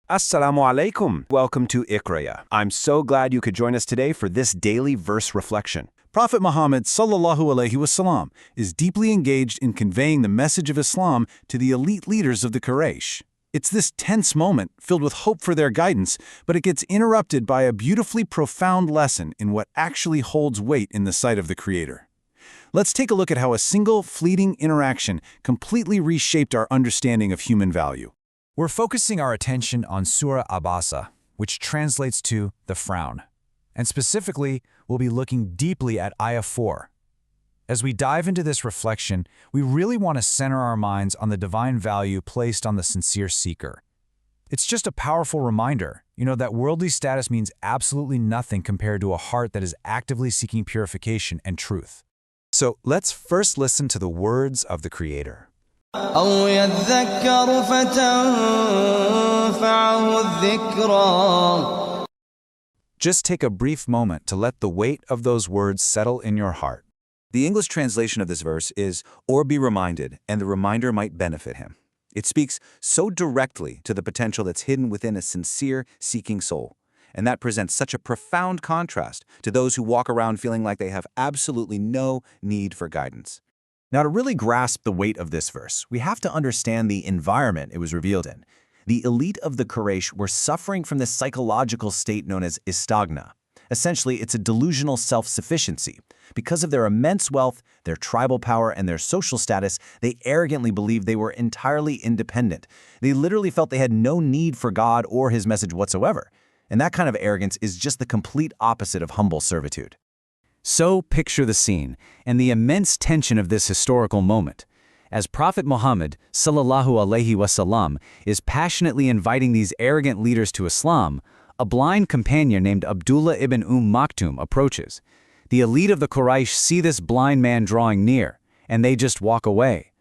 Assalamu alaikum. Welcome to Iqrayah. I'm so glad you could join us today for this daily verse reflection. Prophet Muhammad sallallahu alaihi wasallam is deeply engaged in conveying the message of Islam to the elite leaders of the Quraysh. It's this tense moment filled with hope for their guidance, but it gets interrupted by a beautifully profound lesson in what actually holds weight in the sight of the Creator. Let's take a look at how a single, fleeting interaction completely reshaped our understanding of human value. We're focusing our attention on Surah Abasa, which translates to the frown. And specifically, we'll be looking deeply at Ayah 4. As we dive into this reflection, we really want to center our minds on the divine value placed on the sincere seeker. It's just a powerful reminder, that worldly status means absolutely nothing compared to a heart that is actively seeking purification and truth. So let's first listen to the words of the Creator. أَوْ يَذَّكَّرُ فَتَنفَعَهُ الذِّكْرَى. Just take a brief moment to let the weight of those words settle in your heart. The English translation of this verse is, "Or be reminded, and the reminder might benefit him." It speaks so directly to the potential that's hidden within a sincere, seeking soul. And that presents such a profound contrast to those who walk around feeling like they have absolutely no need for guidance. Now, to really grasp the weight of this verse, we have to understand the environment it was revealed in. The elite of the Quraysh were suffering from this psychological state known as istagna. Essentially, it's a delusional self-sufficiency. Because of their immense wealth, their tribal power, and their social status, they arrogantly believed they were entirely independent. They literally felt they had no need for God or His message whatsoever. And that kind of arrogance is just the complete opposite of humble servitude. So picture the scene and the immense tension of this historical moment. As Prophet Muhammad sallallahu alaihi wasallam is passionately inviting these arrogant leaders to Islam, a blind companion named Abdullah ibn Maktum approaches. The elite of the Quraysh see this blind man drawing near, and they just walk away.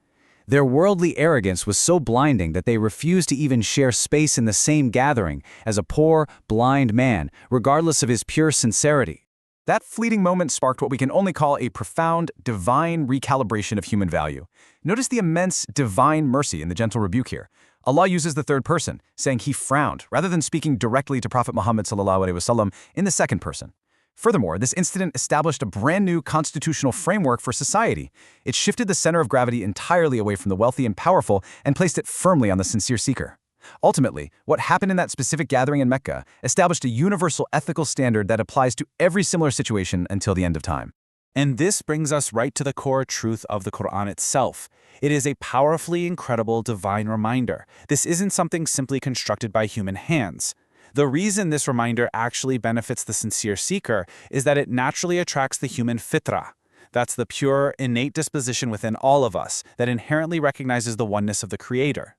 Their worldly arrogance was so blinding that they refused to even share space in the same gathering as a poor, blind man, regardless of his pure sincerity. That fleeting moment sparked what we can only call a profound, divine recalibration of human value. Notice the immense divine mercy in the gentle rebuke here. Allah uses the third person, saying He frowned, rather than speaking directly to Prophet Muhammad ﷺ in the second person. Furthermore, this incident established a brand new constitutional framework for society. It shifted the center of gravity entirely away from the wealthy and powerful and placed it firmly on the sincere seeker. Ultimately, what happened in that specific gathering in Mecca established a universal ethical standard that applies to every similar situation until the end of time. And this brings us right to the core truth of the Quran itself. It is a powerfully incredible divine reminder. This isn't something simply constructed by human hands. The reason this reminder actually benefits the sincere seeker is that it naturally attracts the human fitrah. That's the pure, innate disposition within all of us that inherently recognizes the oneness of the Creator.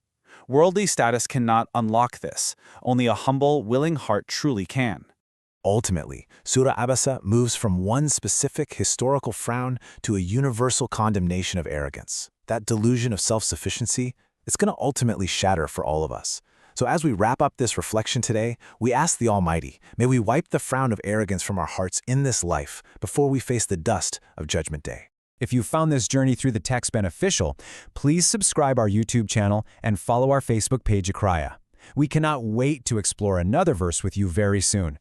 Worldly status cannot unlock this. Only a humble, willing heart truly can. Ultimately, Surah Abasa moves from one specific historical frown to a universal condemnation of arrogance. That delusion of self-sufficiency, it's going to ultimately shatter for all of us. So as we wrap up this reflection today, we ask the Almighty, may we wipe the frown of arrogance from our hearts in this life before we face the dust of Judgment Day. If you found this journey through the text beneficial, please subscribe our YouTube channel and follow our Facebook page Iqrayah. We cannot wait to explore another verse with you very soon.